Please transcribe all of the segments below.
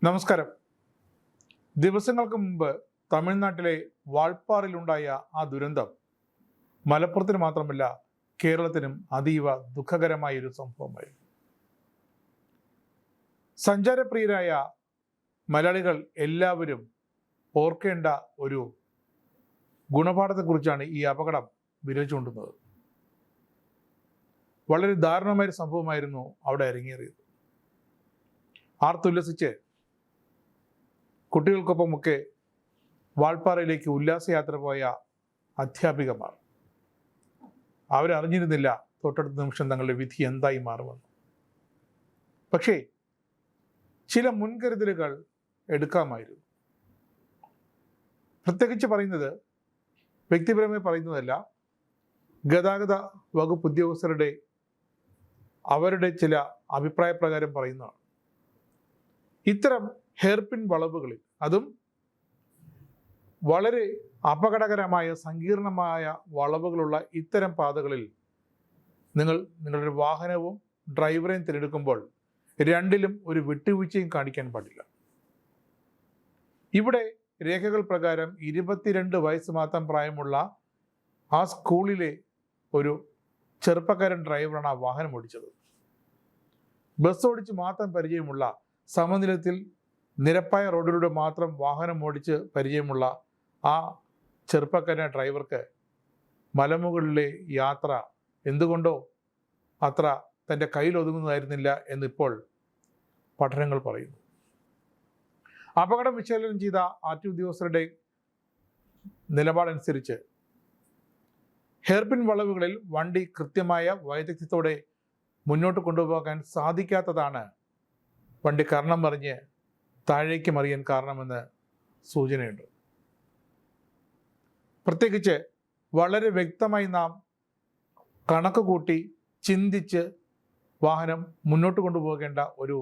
നമസ്കാരം. ദിവസങ്ങൾക്ക് മുമ്പ് തമിഴ്നാട്ടിലെ വാൾപ്പാറയിലുണ്ടായ ആ ദുരന്തം മലപ്പുറത്തിന് മാത്രമല്ല കേരളത്തിനും അതീവ ദുഃഖകരമായ ഒരു സംഭവമായിരുന്നു. സഞ്ചാരപ്രിയരായ മലയാളികൾ എല്ലാവരും ഓർക്കേണ്ട ഒരു ഗുണപാഠത്തെക്കുറിച്ചാണ് ഈ അപകടം വിരൽ. വളരെ ദാരുണമായൊരു സംഭവമായിരുന്നു അവിടെ അരങ്ങേറിയത്. ആർത്തുല്ലസിച്ച് കുട്ടികൾക്കൊപ്പമൊക്കെ വാൾപ്പാറയിലേക്ക് ഉല്ലാസയാത്ര പോയ അധ്യാപികമാർ അവരറിഞ്ഞിരുന്നില്ല തൊട്ടടുത്ത നിമിഷം തങ്ങളുടെ വിധി എന്തായി മാറുമെന്ന്. പക്ഷേ ചില മുൻകരുതലുകൾ എടുക്കാമായിരുന്നു. പ്രത്യേകിച്ച് പറയുന്നത് വ്യക്തിപരമായി പറയുന്നതല്ല, ഗതാഗത വകുപ്പ് ഉദ്യോഗസ്ഥരുടെ അവരുടെ ചില അഭിപ്രായ പ്രകാരം പറയുന്നതാണ്. ഇത്തരം ഹെയർപിൻ വളവുകളിൽ, അതും വളരെ അപകടകരമായ സങ്കീർണമായ വളവുകളുള്ള ഇത്തരം പാതകളിൽ നിങ്ങളുടെ വാഹനവും ഡ്രൈവറെയും തിരഞ്ഞെടുക്കുമ്പോൾ രണ്ടിലും ഒരു വിട്ടുവീഴ്ചയും കാണിക്കാൻ പാടില്ല. ഇവിടെ രേഖകൾ പ്രകാരം 22 വയസ്സ് മാത്രം പ്രായമുള്ള ആ സ്കൂളിലെ ഒരു ചെറുപ്പക്കാരൻ ഡ്രൈവറാണ് ആ വാഹനം ഓടിച്ചത്. ബസ് ഓടിച്ച് മാത്രം പരിചയമുള്ള, സമനിലത്തിൽ നിരപ്പായ റോഡിലൂടെ മാത്രം വാഹനം ഓടിച്ച് പരിചയമുള്ള ആ ചെറുപ്പക്കാരൻ ഡ്രൈവർക്ക് മലമുകളിലെ യാത്ര എന്തുകൊണ്ടോ അത്ര തൻ്റെ കയ്യിൽ ഒതുങ്ങുന്നതായിരുന്നില്ല എന്നിപ്പോൾ പഠനങ്ങൾ പറയുന്നു. അപകടം വിശകലനം ചെയ്ത ആർടി ഉദ്യോഗസ്ഥരുടെ നിലപാടനുസരിച്ച് ഹെയർപിൻ വളവുകളിൽ വണ്ടി കൃത്യമായ വൈദഗ്ധ്യത്തോടെ മുന്നോട്ട് കൊണ്ടുപോകാൻ സാധിക്കാത്തതാണ് വണ്ടി കർണം മറിഞ്ഞ് താഴേക്ക് മറിയാൻ കാരണമെന്ന് സൂചനയുണ്ട്. പ്രത്യേകിച്ച് വളരെ വ്യക്തമായി നാം കണക്ക് കൂട്ടി ചിന്തിച്ച് വാഹനം മുന്നോട്ട് കൊണ്ടുപോകേണ്ട ഒരു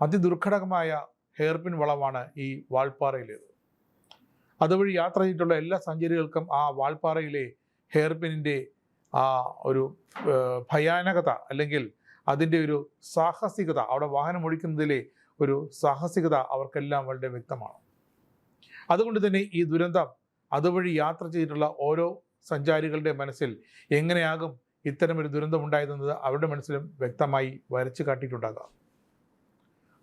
അതിദുർഘടകമായ ഹെയർപിൻ വളവാണ് ഈ വാൾപ്പാറയിലേത്. അതുവഴി യാത്ര ചെയ്തിട്ടുള്ള എല്ലാ സഞ്ചാരികൾക്കും ആ വാൾപ്പാറയിലെ ഹെയർപിനിൻ്റെ ആ ഒരു ഭയാനകത, അല്ലെങ്കിൽ അതിൻ്റെ ഒരു സാഹസികത, അവിടെ വാഹനം ഓടിക്കുന്നതിലെ ഒരു സാഹസികത അവർക്കെല്ലാം വളരെ വ്യക്തമാണ്. അതുകൊണ്ട് തന്നെ ഈ ദുരന്തം അതുവഴി യാത്ര ചെയ്തിട്ടുള്ള ഓരോ സഞ്ചാരികളുടെ മനസ്സിൽ എങ്ങനെയാകും ഇത്തരമൊരു ദുരന്തം ഉണ്ടായതെന്നത് അവരുടെ മനസ്സിലും വ്യക്തമായി വരച്ചു കാട്ടിയിട്ടുണ്ടാകാം.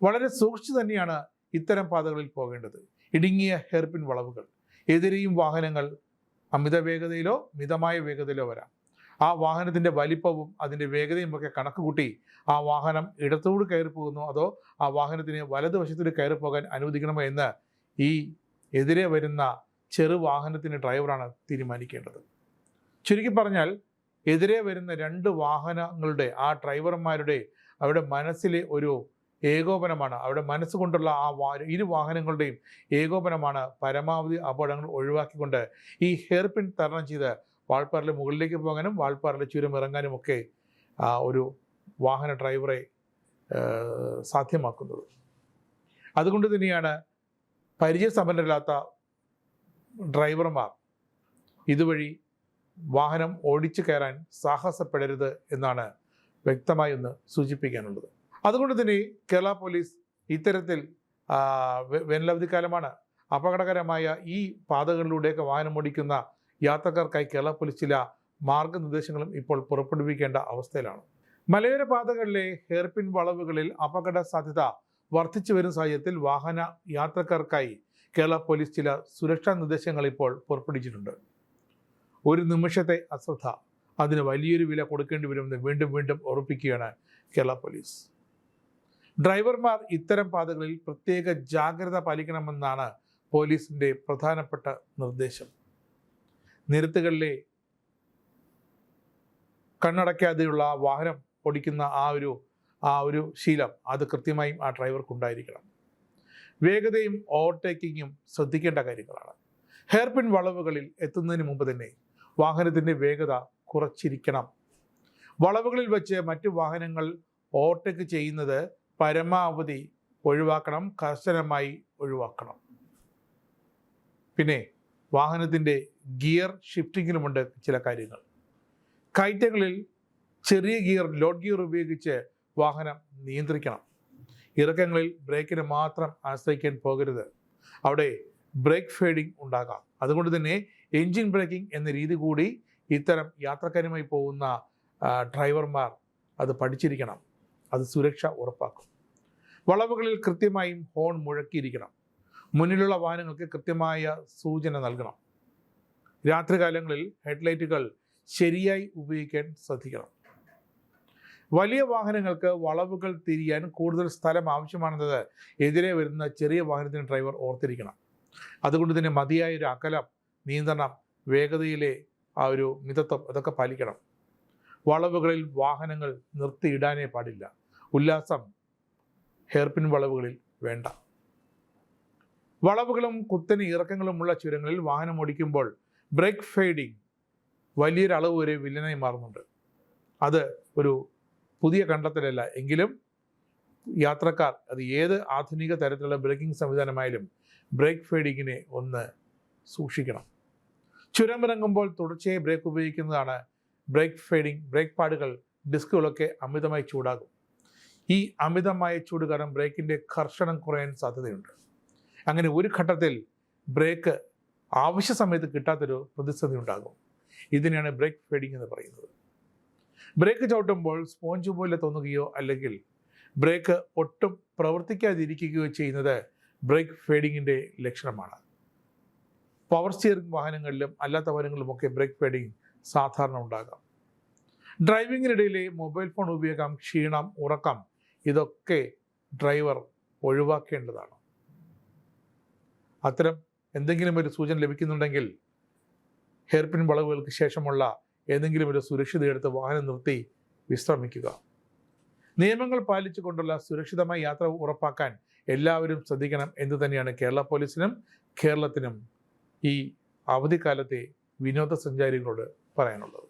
വളരെ സൂക്ഷിച്ചു തന്നെയാണ് ഇത്തരം പാതകളിൽ പോകേണ്ടത്. ഇടുങ്ങിയ ഹെയർപിൻ വളവുകൾ, എതിരെയും വാഹനങ്ങൾ അമിത വേഗതയിലോ മിതമായ വേഗതയിലോ വരാം. ആ വാഹനത്തിൻ്റെ വലിപ്പവും അതിൻ്റെ വേഗതയും ഒക്കെ കണക്ക് കൂട്ടി ആ വാഹനം ഇടത്തോട് കയറി പോകുന്നു, അതോ ആ വാഹനത്തിന് വലതുവശത്തോട് കയറി പോകാൻ അനുവദിക്കണമോ എന്ന് ഈ എതിരെ വരുന്ന ചെറു വാഹനത്തിൻ്റെ ഡ്രൈവറാണ് തീരുമാനിക്കേണ്ടത്. ചുരുക്കി പറഞ്ഞാൽ, എതിരെ വരുന്ന 2 വാഹനങ്ങളുടെ ആ ഡ്രൈവർമാരുടെ അവരുടെ മനസ്സിലെ ഒരു ഏകോപനമാണ്, അവരുടെ മനസ്സുകൊണ്ടുള്ള ഇരു വാഹനങ്ങളുടെയും ഏകോപനമാണ് പരമാവധി അപകടങ്ങൾ ഒഴിവാക്കിക്കൊണ്ട് ഈ ഹെയർപിൻ തരണം ചെയ്ത് വാൾപ്പാറയിലെ മുകളിലേക്ക് പോകാനും വാൾപ്പാറയിലെ ചുരം ഇറങ്ങാനും ഒക്കെ ഒരു വാഹന ഡ്രൈവറെ സാധ്യമാക്കുന്നത്. അതുകൊണ്ട് തന്നെയാണ് പരിചയസമ്പന്നരല്ലാത്ത ഡ്രൈവർമാർ ഇതുവഴി വാഹനം ഓടിച്ചു കയറാൻ സാഹസപ്പെടരുത് എന്നാണ് വ്യക്തമായി ഒന്ന് സൂചിപ്പിക്കാനുള്ളത്. അതുകൊണ്ട് തന്നെ കേരള പോലീസ് ഇത്തരത്തിൽ വേനലവധിക്കാലമാണ്, അപകടകരമായ ഈ പാതകളിലൂടെയൊക്കെ വാഹനം ഓടിക്കുന്ന യാത്രക്കാർക്കായി കേരള പോലീസ് ചില മാർഗനിർദ്ദേശങ്ങളും ഇപ്പോൾ പുറപ്പെടുവിക്കേണ്ട അവസ്ഥയിലാണ്. മലയോര പാതകളിലെ ഹെയർപിൻ വളവുകളിൽ അപകട സാധ്യത വർദ്ധിച്ചു വരുന്ന സാഹചര്യത്തിൽ വാഹന യാത്രക്കാർക്കായി കേരള പോലീസ് ചില സുരക്ഷാ നിർദ്ദേശങ്ങൾ ഇപ്പോൾ പുറപ്പെടുവിച്ചിട്ടുണ്ട്. ഒരു നിമിഷത്തെ അശ്രദ്ധ അതിന് വലിയൊരു വില കൊടുക്കേണ്ടി വരുമെന്ന് വീണ്ടും വീണ്ടും ഉറപ്പിക്കുകയാണ് കേരള പോലീസ്. ഡ്രൈവർമാർ ഇത്തരം പാതകളിൽ പ്രത്യേക ജാഗ്രത പാലിക്കണമെന്നാണ് പോലീസിൻ്റെ പ്രധാനപ്പെട്ട നിർദ്ദേശം. നിരത്തുകളിലെ കണ്ണടയ്ക്കാതെയുള്ള വാഹനം ഓടിക്കുന്ന ആ ഒരു ശീലം അത് കൃത്യമായും ആ ഡ്രൈവർക്കുണ്ടായിരിക്കണം. വേഗതയും ഓവർടേക്കിങ്ങും ശ്രദ്ധിക്കേണ്ട കാര്യങ്ങളാണ്. ഹെയർപിൻ വളവുകളിൽ എത്തുന്നതിന് മുമ്പ് തന്നെ വാഹനത്തിൻ്റെ വേഗത കുറച്ചിരിക്കണം. വളവുകളിൽ വെച്ച് മറ്റു വാഹനങ്ങൾ ഓവർടേക്ക് ചെയ്യുന്നത് പരമാവധി ഒഴിവാക്കണം, കർശനമായി ഒഴിവാക്കണം. പിന്നെ വാഹനത്തിൻ്റെ ഗിയർ ഷിഫ്റ്റിങ്ങിലുമുണ്ട് ചില കാര്യങ്ങൾ. കയറ്റങ്ങളിൽ ചെറിയ ഗിയർ, ലോഡ് ഗിയർ ഉപയോഗിച്ച് വാഹനം നിയന്ത്രിക്കണം. ഇറക്കങ്ങളിൽ ബ്രേക്കിനെ മാത്രം ആശ്രയിക്കാൻ പോകരുത്. അവിടെ ബ്രേക്ക് ഫേഡിംഗ് ഉണ്ടാകാം. അതുകൊണ്ട് തന്നെ എൻജിൻ ബ്രേക്കിംഗ് എന്ന രീതി കൂടി ഇത്തരം യാത്രക്കാരുമായി പോകുന്ന ഡ്രൈവർമാർ അത് പഠിച്ചിരിക്കണം. അത് സുരക്ഷ ഉറപ്പാക്കും. വളവുകളിൽ കൃത്യമായും ഹോൺ മുഴക്കിയിരിക്കണം. മുന്നിലുള്ള വാഹനങ്ങൾക്ക് കൃത്യമായ സൂചന നൽകണം. രാത്രികാലങ്ങളിൽ ഹെഡ്ലൈറ്റുകൾ ശരിയായി ഉപയോഗിക്കാൻ ശ്രദ്ധിക്കണം. വലിയ വാഹനങ്ങൾക്ക് വളവുകൾ തിരിയാൻ കൂടുതൽ സ്ഥലം ആവശ്യമാണെന്നത് എതിരെ വരുന്ന ചെറിയ വാഹനത്തിന് ഡ്രൈവർ ഓർത്തിരിക്കണം. അതുകൊണ്ട് തന്നെ മതിയായ ഒരു അകലം, നിയന്ത്രണം, വേഗതയിലെ ആ ഒരു മിതത്വം അതൊക്കെ പാലിക്കണം. വളവുകളിൽ വാഹനങ്ങൾ നിർത്തിയിടാനേ പാടില്ല. ഉല്ലാസം ഹെയർപിൻ വളവുകളിൽ വേണ്ട. വളവുകളും കുത്തനെ ഇറക്കങ്ങളുമുള്ള ചുരങ്ങളിൽ വാഹനം ഓടിക്കുമ്പോൾ ബ്രേക്ക് ഫെയ്ഡിങ് വലിയൊരളവ് വരെ വില്ലനായി മാറുന്നുണ്ട്. അത് ഒരു പുതിയ കണ്ടെത്തലല്ല. എങ്കിലും യാത്രക്കാർ അത് ഏത് ആധുനിക തരത്തിലുള്ള ബ്രേക്കിംഗ് സംവിധാനമായാലും ബ്രേക്ക് ഫെയ്ഡിങ്ങിനെ ഒന്ന് സൂക്ഷിക്കണം. ചുരമിറങ്ങുമ്പോൾ തുടർച്ചയായി ബ്രേക്ക് ഉപയോഗിക്കുന്നതാണ് ബ്രേക്ക് ഫെയ്ഡിങ്. ബ്രേക്ക് പാഡുകൾ, ഡിസ്കുകളൊക്കെ അമിതമായി ചൂടാകും. ഈ അമിതമായ ചൂട് കാരണം ബ്രേക്കിൻ്റെ കർഷണം കുറയാൻ സാധ്യതയുണ്ട്. അങ്ങനെ ഒരു ഘട്ടത്തിൽ ബ്രേക്ക് ആവശ്യ സമയത്ത് കിട്ടാത്തൊരു പ്രതിസന്ധി ഉണ്ടാകും. ഇതിനെയാണ് ബ്രേക്ക് ഫെയ്ഡിങ് എന്ന് പറയുന്നത്. ബ്രേക്ക് ചവിട്ടുമ്പോൾ സ്പോഞ്ച് പോലെ തോന്നുകയോ അല്ലെങ്കിൽ ബ്രേക്ക് ഒട്ടും പ്രവർത്തിക്കാതിരിക്കുകയോ ചെയ്യുന്നത് ബ്രേക്ക് ഫെയ്ഡിങ്ങിൻ്റെ ലക്ഷണമാണ്. പവർ സ്റ്റിയറിംഗ് വാഹനങ്ങളിലും അല്ലാത്ത വാഹനങ്ങളിലുമൊക്കെ ബ്രേക്ക് ഫെയ്ഡിങ് സാധാരണ ഉണ്ടാകാം. ഡ്രൈവിങ്ങിനിടയിലെ മൊബൈൽ ഫോൺ ഉപയോഗം, ക്ഷീണം, ഉറക്കം ഇതൊക്കെ ഡ്രൈവർ ഒഴിവാക്കേണ്ടതാണ്. അത്തരം എന്തെങ്കിലും ഒരു സൂചന ലഭിക്കുന്നുണ്ടെങ്കിൽ ഹെയർപിൻ വളവുകൾക്ക് ശേഷമുള്ള ഏതെങ്കിലും ഒരു സുരക്ഷിത എടുത്ത് വാഹനം നിർത്തി വിശ്രമിക്കുക. നിയമങ്ങൾ പാലിച്ചുകൊണ്ടുള്ള സുരക്ഷിതമായ യാത്ര ഉറപ്പാക്കാൻ എല്ലാവരും ശ്രദ്ധിക്കണം എന്ന് തന്നെയാണ് കേരള പോലീസിനും കേരളത്തിനും ഈ അവധിക്കാലത്തെ വിനോദസഞ്ചാരികളോട് പറയാനുള്ളത്.